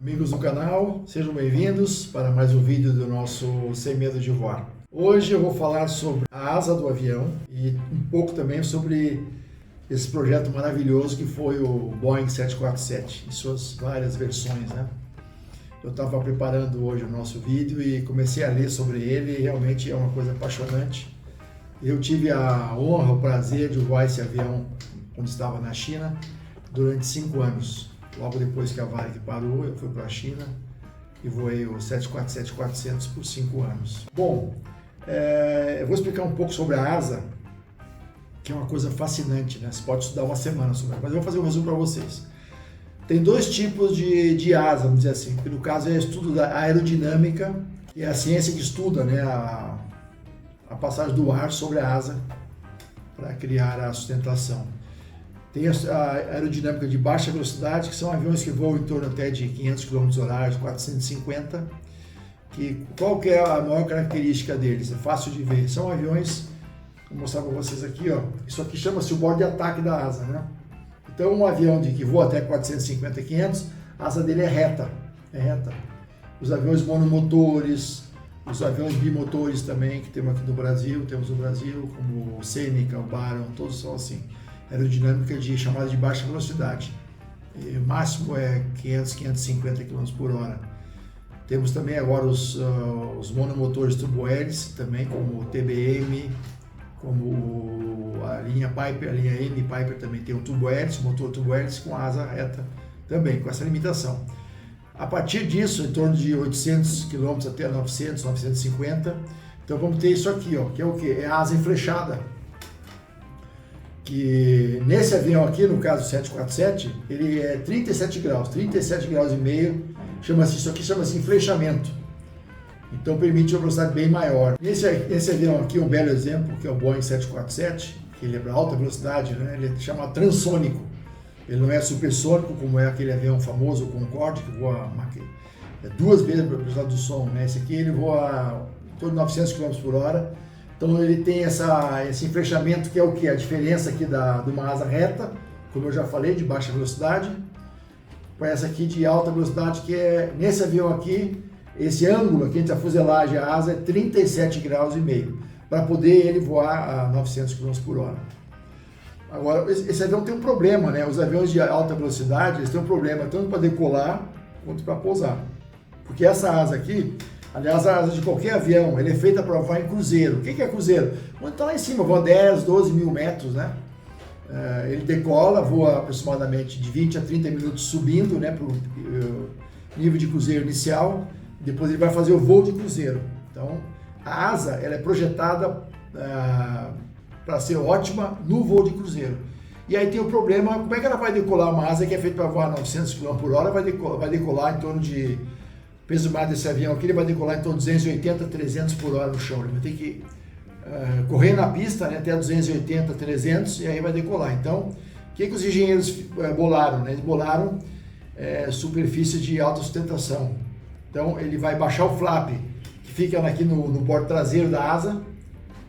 Amigos do canal, sejam bem-vindos para mais um vídeo do nosso Sem Medo de Voar. Hoje eu vou falar sobre a asa do avião e um pouco também sobre esse projeto maravilhoso que foi o Boeing 747, em suas várias versões, né? Eu estava preparando hoje o nosso vídeo e comecei a ler sobre ele e realmente é uma coisa apaixonante. Eu tive a honra, o prazer de voar esse avião quando estava na China durante 5 anos. Logo depois que a Varig parou, eu fui para a China e voei o 747-400 por 5 anos. Bom, eu vou explicar um pouco sobre a asa, que é uma coisa fascinante, né? Você pode estudar uma semana sobre ela, mas eu vou fazer um resumo para vocês. Tem dois tipos de asa, vamos dizer assim, que no caso é o estudo da aerodinâmica, que é a ciência que estuda, né, a passagem do ar sobre a asa para criar a sustentação. Tem a aerodinâmica de baixa velocidade, que são aviões que voam em torno até de 500 km/h, 450, que qual que é a maior característica deles? É fácil de ver. São aviões, vou mostrar para vocês aqui, ó. Isso aqui chama-se o bordo de ataque da asa, né? Então um avião que voa até 450, 500, a asa dele é reta, Os aviões monomotores, os aviões bimotores também, que temos aqui no Brasil, como o Seneca, o Baron, todos são assim. Aerodinâmica chamada de baixa velocidade. E o máximo é 500, 550 km por hora. Temos também agora os monomotores turbohélice, também como o TBM, como a linha Piper, a linha M Piper também tem o turbohélice, motor turbohélice com asa reta também, com essa limitação. A partir disso, em torno de 800 km até 900, 950, então vamos ter isso aqui, ó, que é o que? É a asa enflechada. Que nesse avião aqui, no caso 747, ele é 37 graus e meio, isso aqui chama-se enflechamento. Então permite uma velocidade bem maior. Esse avião aqui é um belo exemplo, que é o Boeing 747, que ele é para alta velocidade, né? Ele é chamado transônico. Ele não é supersônico, como é aquele avião famoso, o Concorde, que voa 2 vezes a velocidade do som, né? Esse aqui ele voa em torno de 900 km por hora. Então ele tem esse enflechamento, que é o que? A diferença aqui de uma asa reta, como eu já falei, de baixa velocidade, para essa aqui de alta velocidade, que é nesse avião aqui, esse ângulo aqui entre a fuselagem e a asa é 37 graus e meio, para poder ele voar a 900 km por hora. Agora, esse avião tem um problema, né? Os aviões de alta velocidade, eles têm um problema tanto para decolar quanto para pousar. Porque essa asa aqui, aliás, a asa de qualquer avião, ele é feita para voar em cruzeiro. O que é cruzeiro? Quando está lá em cima, voa 10, 12 mil metros, né? Ele decola, voa aproximadamente de 20 a 30 minutos subindo, né, para o nível de cruzeiro inicial. Depois ele vai fazer o voo de cruzeiro. Então, a asa ela é projetada para ser ótima no voo de cruzeiro. E aí tem o problema, como é que ela vai decolar uma asa que é feita para voar 900 km por hora, vai decolar em torno de... O peso máximo desse avião aqui, ele vai decolar em torno de 280, 300 por hora no chão. Ele vai ter que correr na pista, né, até 280, 300 e aí vai decolar. Então, o que os engenheiros bolaram? Né? Eles bolaram superfície de alta sustentação. Então, ele vai baixar o flap, que fica aqui no bordo traseiro da asa.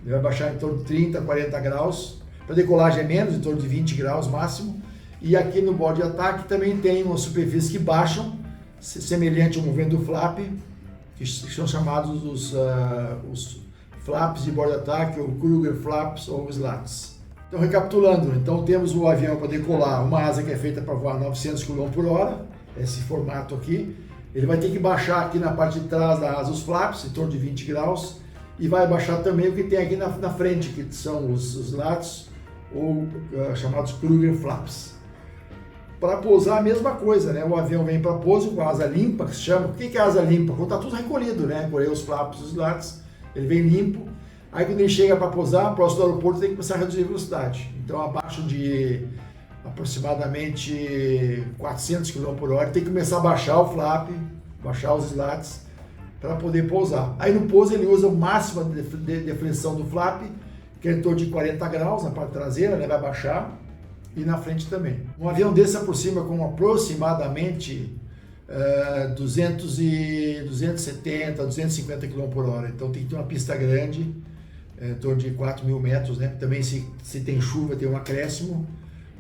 Ele vai baixar em torno de 30, 40 graus. Para decolagem é menos, em torno de 20 graus máximo. E aqui no bordo de ataque também tem uma superfície que baixam, semelhante ao movimento do flap, que são chamados os flaps de bordo de ataque, ou Kruger flaps ou slats. Então, recapitulando, então temos o avião para decolar, uma asa que é feita para voar 900 km por hora, esse formato aqui. Ele vai ter que baixar aqui na parte de trás da asa os flaps, em torno de 20 graus, e vai baixar também o que tem aqui na frente, que são os slats, ou chamados Kruger flaps. Para pousar a mesma coisa, né? O avião vem para pouso com a asa limpa, que se chama. O que é a asa limpa? Quando está tudo recolhido, né? Recolher os flaps, os slats, ele vem limpo. Aí quando ele chega para pousar, próximo do aeroporto, tem que começar a reduzir a velocidade. Então, abaixo de aproximadamente 400 km por hora, tem que começar a baixar o flap, baixar os slats, para poder pousar. Aí no pouso ele usa o máximo de deflexão do flap, que é em torno de 40 graus na parte traseira, né? Vai baixar. E na frente também. Um avião desse aproxima com aproximadamente 270, 250 km por hora. Então tem que ter uma pista grande, em torno de 4 mil metros, né? Também se tem chuva tem um acréscimo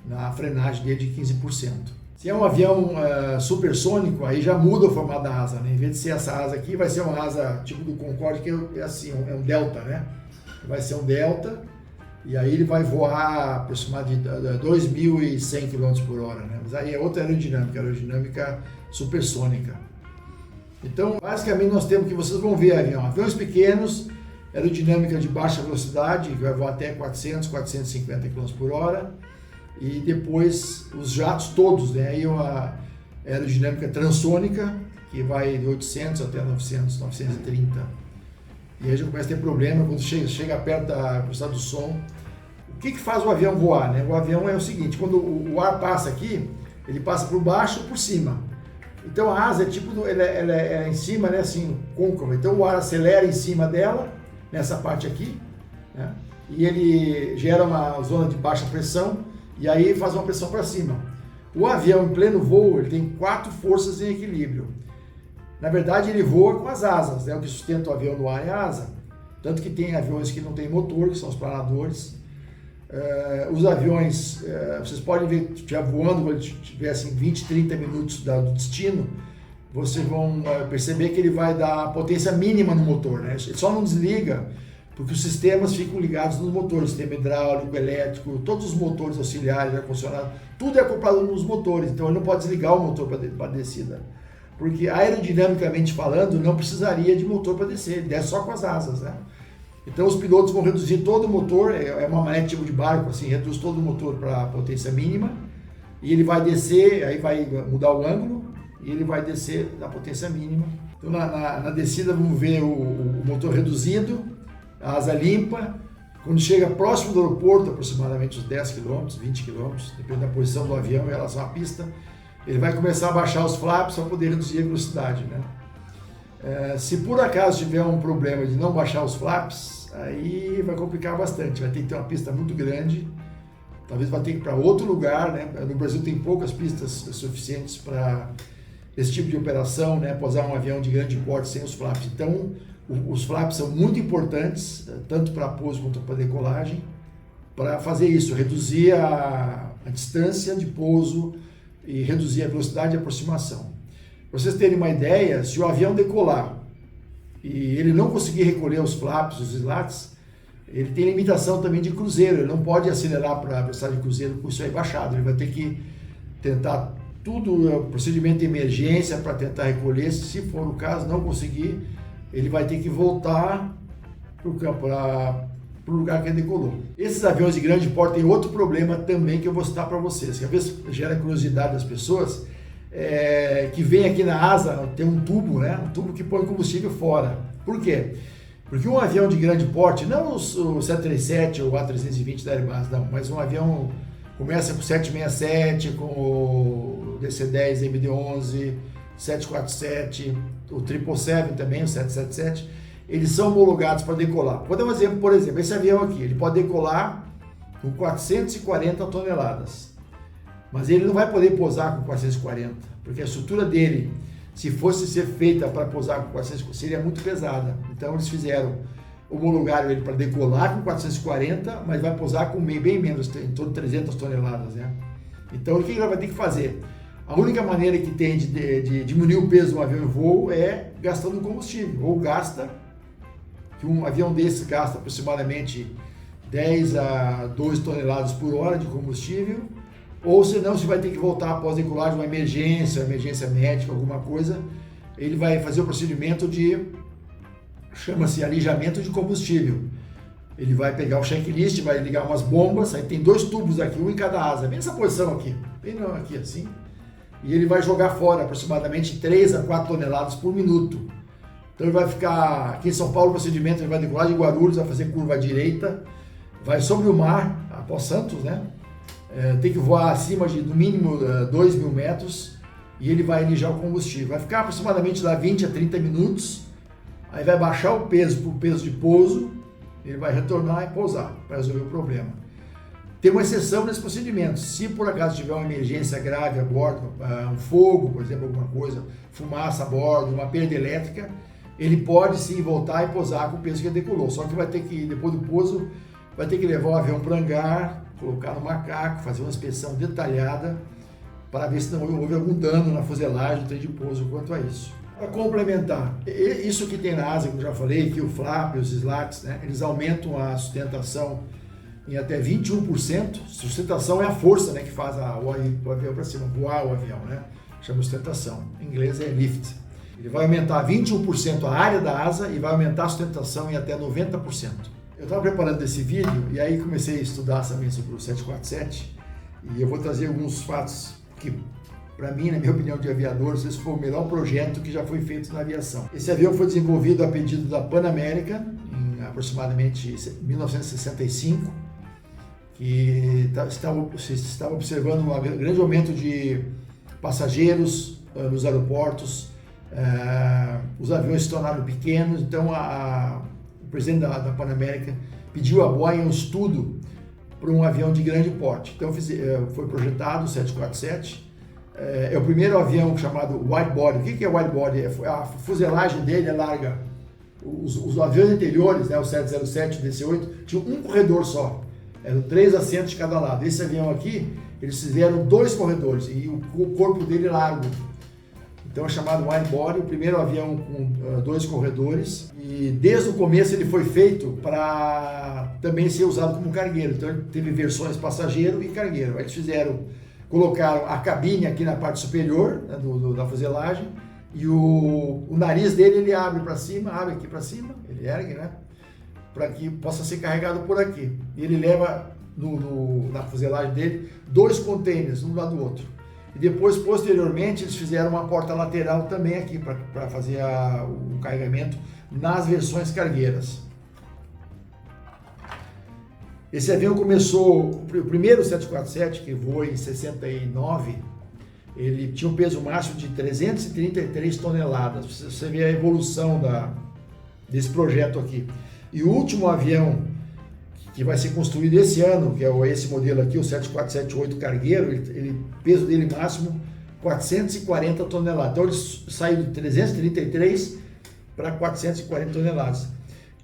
na frenagem dele de 15%. Se é um avião supersônico, aí já muda o formato da asa, né? Em vez de ser essa asa aqui, vai ser uma asa tipo do Concorde, que é assim, é um delta, né? Vai ser um delta, e aí ele vai voar aproximadamente 2.100 km por hora, né? Mas aí é outra aerodinâmica supersônica. Então, basicamente, nós temos que vocês vão ver aviões pequenos, aerodinâmica de baixa velocidade, que vai voar até 400, 450 km por hora, e depois os jatos todos, né? Aí uma aerodinâmica transônica, que vai de 800 até 900, 930. E aí já começa a ter problema quando chega perto da velocidade do som. O que faz o avião voar, né? O avião é o seguinte, quando o ar passa aqui, ele passa por baixo ou por cima. Então a asa é tipo, ela é em cima, né? Assim, côncava. Então o ar acelera em cima dela, nessa parte aqui, né? E ele gera uma zona de baixa pressão, e aí faz uma pressão para cima. O avião em pleno voo, ele tem 4 forças em equilíbrio. Na verdade, ele voa com as asas, né? O que sustenta o avião no ar é a asa. Tanto que tem aviões que não tem motor, que são os planadores. Os aviões, vocês podem ver, se estiver voando, quando estiver assim, 20, 30 minutos do destino, vocês vão perceber que ele vai dar potência mínima no motor, né? Ele só não desliga porque os sistemas ficam ligados nos motores, sistema hidráulico, elétrico, todos os motores auxiliares, ar-condicionado, tudo é acoplado nos motores, então ele não pode desligar o motor para a descida. Porque aerodinamicamente falando, não precisaria de motor para descer, ele desce só com as asas, né? Então os pilotos vão reduzir todo o motor, é uma manete tipo de barco, assim, reduz todo o motor para a potência mínima, e ele vai descer, aí vai mudar o ângulo, e ele vai descer da potência mínima. Então na descida vamos ver o motor reduzido, a asa limpa. Quando chega próximo do aeroporto, aproximadamente uns 10 km, 20 km, depende da posição do avião em relação à pista, ele vai começar a baixar os flaps para poder reduzir a velocidade, né? Se por acaso tiver um problema de não baixar os flaps, aí vai complicar bastante, vai ter que ter uma pista muito grande, talvez vai ter que ir para outro lugar, né? No Brasil tem poucas pistas suficientes para esse tipo de operação, né? Pousar um avião de grande porte sem os flaps. Então, os flaps são muito importantes, tanto para pouso quanto para decolagem, para fazer isso, reduzir a distância de pouso e reduzir a velocidade de aproximação. Para vocês terem uma ideia, se o avião decolar e ele não conseguir recolher os flaps, os slats, ele tem limitação também de cruzeiro, ele não pode acelerar para a velocidade de cruzeiro com isso aí baixado, ele vai ter que tentar tudo, procedimento de emergência para tentar recolher, se for o caso, não conseguir, ele vai ter que voltar para o lugar que ele decolou. Esses aviões de grande porte têm outro problema também que eu vou citar para vocês, que às vezes gera curiosidade das pessoas, que vem aqui na asa, tem um tubo, né? Um tubo que põe combustível fora. Por quê? Porque um avião de grande porte, não o 737 ou o A320 da Airbus, não, mas um avião começa com o 767, com o DC-10, MD-11, 747, o 777 também, o 777, eles são homologados para decolar. Vou dar um exemplo, por exemplo, esse avião aqui, ele pode decolar com 440 toneladas, mas ele não vai poder pousar com 440, porque a estrutura dele, se fosse ser feita para pousar com 440, seria muito pesada. Então eles homologaram ele para decolar com 440, mas vai pousar com bem menos, em torno de 300 toneladas, né? Então o que ele vai ter que fazer? A única maneira que tem de diminuir o peso de um avião em voo é gastando combustível, ou que um avião desse gasta aproximadamente 10 a 12 toneladas por hora de combustível, ou senão se vai ter que voltar após decolagem, uma emergência médica, alguma coisa, ele vai fazer o procedimento chama-se alijamento de combustível. Ele vai pegar o checklist, vai ligar umas bombas, aí tem 2 tubos aqui, um em cada asa, bem nessa posição aqui, bem não, aqui assim, e ele vai jogar fora aproximadamente 3 a 4 toneladas por minuto. Então ele vai ficar, aqui em São Paulo o procedimento, ele vai decolar de Guarulhos, vai fazer curva à direita, vai sobre o mar, após Santos, né? Tem que voar acima de no mínimo 2.000 metros e ele vai alijar o combustível. Vai ficar aproximadamente lá 20 a 30 minutos, aí vai baixar o peso para o peso de pouso, ele vai retornar e pousar para resolver o problema. Tem uma exceção nesse procedimento. Se por acaso tiver uma emergência grave a bordo, um fogo, por exemplo, alguma coisa, fumaça a bordo, uma perda elétrica, ele pode sim voltar e pousar com o peso que ele decolou. Só que vai ter que, depois do pouso, vai ter que levar o avião para o hangar, colocar no macaco, fazer uma inspeção detalhada para ver se não houve algum dano na fuselagem do trem de pouso quanto a isso. Para complementar, isso que tem na asa, como eu já falei, que o flap e os slats, né, eles aumentam a sustentação em até 21%. Sustentação é a força, né, que faz o avião para cima, voar o avião, né? Chama sustentação. Em inglês é lift. Ele vai aumentar 21% a área da asa e vai aumentar a sustentação em até 90%. Eu estava preparando esse vídeo e aí comecei a estudar também sobre o 747 e eu vou trazer alguns fatos que, para mim, na minha opinião de aviador, esse foi o melhor projeto que já foi feito na aviação. Esse avião foi desenvolvido a pedido da Pan American em aproximadamente 1965, que estava observando um grande aumento de passageiros nos aeroportos, os aviões se tornaram pequenos, então o presidente da Pan American pediu a Boeing um estudo para um avião de grande porte. Então foi projetado o 747, é o primeiro avião chamado wide body. O que é wide body? A fuselagem dele é larga. Os aviões anteriores, né, o 707 e o DC-8, tinham um corredor só. Eram 3 assentos de cada lado. Esse avião aqui, eles fizeram 2 corredores e o corpo dele largo. Então é chamado wide body, o primeiro avião com 2 corredores. E desde o começo ele foi feito para também ser usado como cargueiro. Então ele teve versões passageiro e cargueiro. Eles colocaram a cabine aqui na parte superior, né, da fuselagem. E o nariz dele ele abre para cima, abre aqui para cima, ele ergue, né? Para que possa ser carregado por aqui. E ele leva na fuselagem dele 2 containers, um lado do outro. E depois, posteriormente, eles fizeram uma porta lateral também aqui para fazer o carregamento nas versões cargueiras. Esse avião começou, o primeiro 747, que voou em 69, ele tinha um peso máximo de 333 toneladas. Você vê a evolução desse projeto aqui. E o último avião que vai ser construído esse ano, que é esse modelo aqui, o 747-8 cargueiro, o peso dele máximo 440 toneladas. Então ele saiu de 333 para 440 toneladas.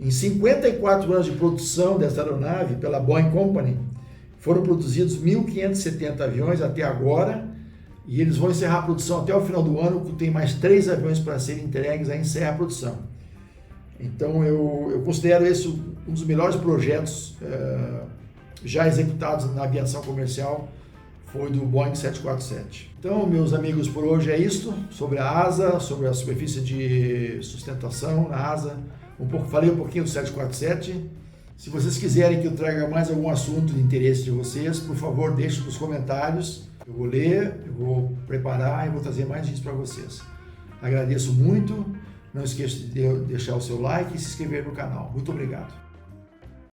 Em 54 anos de produção dessa aeronave pela Boeing Company, foram produzidos 1.570 aviões até agora, e eles vão encerrar a produção até o final do ano, que tem mais 3 aviões para serem entregues, aí encerra a produção. Então eu considero esse um dos melhores projetos já executados na aviação comercial, foi do Boeing 747. Então, meus amigos, por hoje é isso, sobre a asa, sobre a superfície de sustentação na asa. Falei um pouquinho do 747. Se vocês quiserem que eu traga mais algum assunto de interesse de vocês, por favor, deixe nos comentários. Eu vou ler, eu vou preparar e vou trazer mais disso para vocês. Agradeço muito. Não esqueça de deixar o seu like e se inscrever no canal. Muito obrigado.